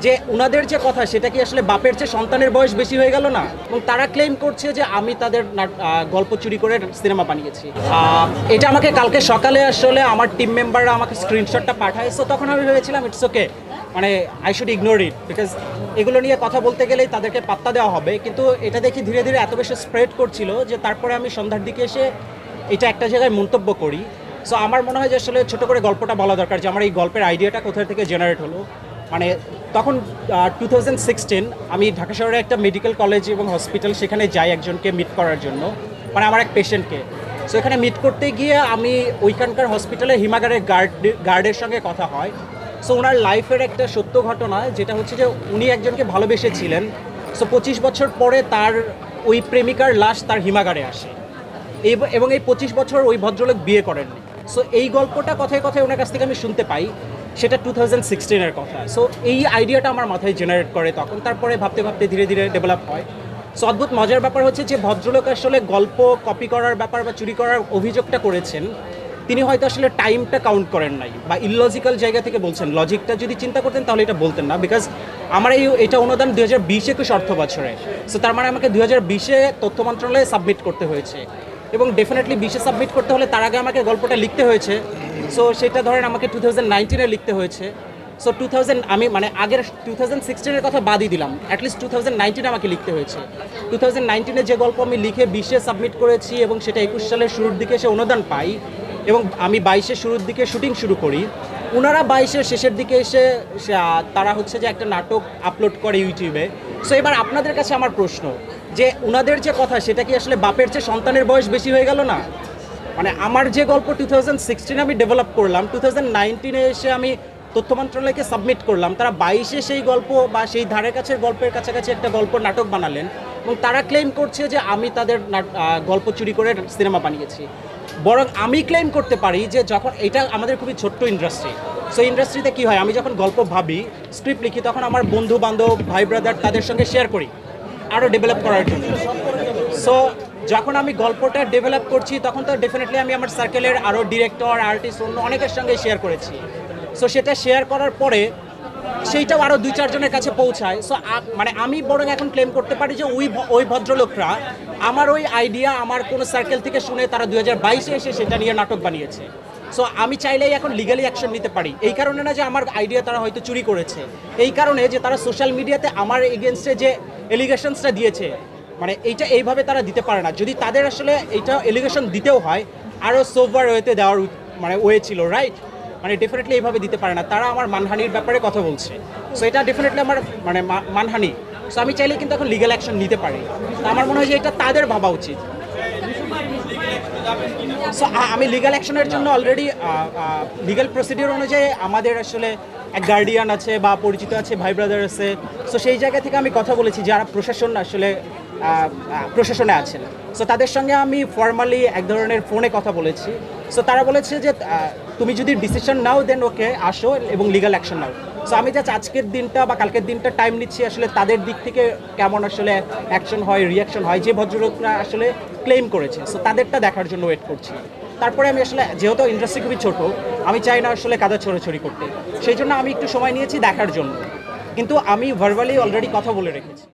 যে উনাদের যে কথা সেটা কি আসলে বাপের চেয়ে সন্তানের বয়স বেশি হয়ে গেল না, এবং তারা ক্লেম করছে যে আমি তাদের গল্প চুরি করে সিনেমা বানিয়েছি। এটা আমাকে কালকে সকালে আসলে আমার টিম মেম্বাররা আমাকে স্ক্রিনশটটা পাঠায়, সো তখন আমি ভেবেছিলাম ইটস ওকে, মানে I should ignore it, because এগুলো নিয়ে কথা বলতে গেলেই তাদেরকে পাত্তা দেওয়া হবে। কিন্তু এটা দেখি ধীরে ধীরে এত বেশি স্প্রেড করছিল যে তারপরে আমি সন্ধ্যার দিকে এসে এটা একটা জায়গায় মন্তব্য করি। সো আমার মনে হয় যে আসলে ছোটো করে গল্পটা বলা দরকার, যে আমার এই গল্পের আইডিয়াটা কোথা থেকে জেনারেট হলো। মানে তখন 2016 আমি ঢাকা শহরে একটা মেডিকেল কলেজ এবং হসপিটাল, সেখানে যাই একজনকে মিট করার জন্য, মানে আমার এক পেশেন্টকে। সো এখানে মিট করতে গিয়ে আমি ওইখানকার হসপিটালে হিমাগারের গার্ডের সঙ্গে কথা হয়। সো ওনার লাইফের একটা সত্য ঘটনা, যেটা হচ্ছে যে উনি একজনকে ভালোবেসেছিলেন। সো 25 বছর পরে তার ওই প্রেমিকার লাশ তার হিমাগারে আসে, এবং এই 25 বছর ওই ভদ্রলোক বিয়ে করেননি। সো এই গল্পটা কথায় কথায় ওনার কাছ থেকে আমি শুনতে পাই, সেটা 2016-এর কথা। সো এই আইডিয়াটা আমার মাথায় জেনারেট করে তখন, তারপরে ভাবতে ভাবতে ধীরে ধীরে ডেভেলপ হয়। সো অদ্ভুত মজার ব্যাপার হচ্ছে যে ভদ্রলোক আসলে গল্প কপি করার ব্যাপার বা চুরি করার অভিযোগটা করেছেন, তিনি হয়তো আসলে টাইমটা কাউন্ট করেন নাই বা ইললজিক্যাল জায়গা থেকে বলছেন। লজিকটা যদি চিন্তা করতেন তাহলে এটা বলতেন না, বিকজ আমার এটা অনুদান 2020-21 অর্থ বছরে। সো তার মানে আমাকে 2020-এ তথ্য মন্ত্রণালয়ে সাবমিট করতে হয়েছে, এবং ডেফিনেটলি 20-এ সাবমিট করতে হলে তার আগে আমাকে গল্পটা লিখতে হয়েছে। সো সেটা ধরেন আমাকে 2019-এ লিখতে হয়েছে। সো 2000 আমি মানে আগের 2016-এর কথা বাদই দিলাম, অ্যাটলিস্ট 2019-এ আমাকে লিখতে হয়েছে। 2019-এ যে গল্প আমি লিখে 20-এ সাবমিট করেছি, এবং সেটা 21 সালের শুরুর দিকে এসে অনুদান পাই, এবং আমি 22-এর শুরুর দিকে শুটিং শুরু করি। ওনারা 22-এর শেষের দিকে এসে তারা হচ্ছে যে একটা নাটক আপলোড করে ইউটিউবে। সো এবার আপনাদের কাছে আমার প্রশ্ন, যে ওনাদের যে কথা সেটা কি আসলে বাপের চেয়ে সন্তানের বয়স বেশি হয়ে গেল না? মানে আমার যে গল্প 2016 আমি ডেভেলপ করলাম, 2019-এ এসে আমি তথ্য মন্ত্রণালয়কে সাবমিট করলাম, তারা 22-এ সেই গল্প বা সেই ধারে কাছের গল্পের কাছাকাছি একটা গল্প নাটক বানালেন, এবং তারা ক্লেম করছে যে আমি তাদের গল্প চুরি করে সিনেমা বানিয়েছি। বরং আমি ক্লেম করতে পারি যে যখন এটা আমাদের খুবই ছোট্ট ইন্ডাস্ট্রি, সো ইন্ডাস্ট্রিতে কী হয়, আমি যখন গল্প ভাবি, স্ক্রিপ্ট লিখি, তখন আমার বন্ধু বান্ধব ভাই ব্রাদার তাদের সঙ্গে শেয়ার করি আরও ডেভেলপ করার জন্য। সো যখন আমি গল্পটা ডেভেলপ করছি তখন তো ডেফিনেটলি আমি আমার সার্কেলের আরও ডিরেক্টর, আর্টিস্ট, অন্য অনেকের সঙ্গে শেয়ার করেছি। সো সেটা শেয়ার করার পরে সেইটাও আরও 2-4 জনের কাছে পৌঁছায়। সো মানে আমি বরং এখন ক্লেম করতে পারি যে ওই ভদ্রলোকরা আমার ওই আইডিয়া আমার কোনো সার্কেল থেকে শুনে তারা 2022-এ এসে সেটা নিয়ে নাটক বানিয়েছে। সো আমি চাইলেই এখন লিগালি অ্যাকশন নিতে পারি। এই কারণে না যে আমার আইডিয়া তারা হয়তো চুরি করেছে, এই কারণে যে তারা সোশ্যাল মিডিয়াতে আমার এগেনস্টে যে এলিগেশনসটা দিয়েছে, মানে এইটা এইভাবে তারা দিতে পারে না। যদি তাদের আসলে এইটা এলিগেশন দিতেও হয়, আরও সোভার ওয়েতে দেওয়ার মানে ওয়ে ছিল, রাইট? মানে ডেফিনেটলি এইভাবে দিতে পারে না, তারা আমার মানহানির ব্যাপারে কথা বলছে। সো এটা ডেফিনেটলি আমার মানে মানহানি। সো আমি চাইলে কিন্তু এখন লিগ্যাল অ্যাকশন নিতে পারি। তো আমার মনে হয় যে এটা তাদের ভাবা উচিত। সো আমি লিগ্যাল অ্যাকশনের জন্য অলরেডি লিগ্যাল প্রসিডিওর অনুযায়ী আমাদের আসলে এক গার্ডিয়ান আছে বা পরিচিত আছে, ভাই ব্রাদার আছে। সো সেই জায়গা থেকে আমি কথা বলেছি যারা প্রশাসন আসলে প্রশাসনে আছেন। সো তাদের সঙ্গে আমি ফর্মালি এক ধরনের ফোনে কথা বলেছি। সো তারা বলেছে যে তুমি যদি ডিসিশন নাও দেন ওকে, আসো এবং লিগ্যাল অ্যাকশন নাও। সো আমি জাস্ট আজকের দিনটা বা কালকের দিনটা টাইম নিচ্ছি আসলে তাদের দিক থেকে কেমন আসলে অ্যাকশন হয়, রিয়াকশন হয়, যে ভদ্রলোকরা আসলে ক্লেম করেছে। সো তাদেরটা দেখার জন্য ওয়েট করছি। তারপরে আমি আসলে, যেহেতু ইন্ডাস্ট্রি খুবই ছোটো, আমি চাই না আসলে কাদা ছড়াছড়ি করতে, সেই জন্য আমি একটু সময় নিয়েছি দেখার জন্য। কিন্তু আমি ভার্বালি অলরেডি কথা বলে রেখেছি।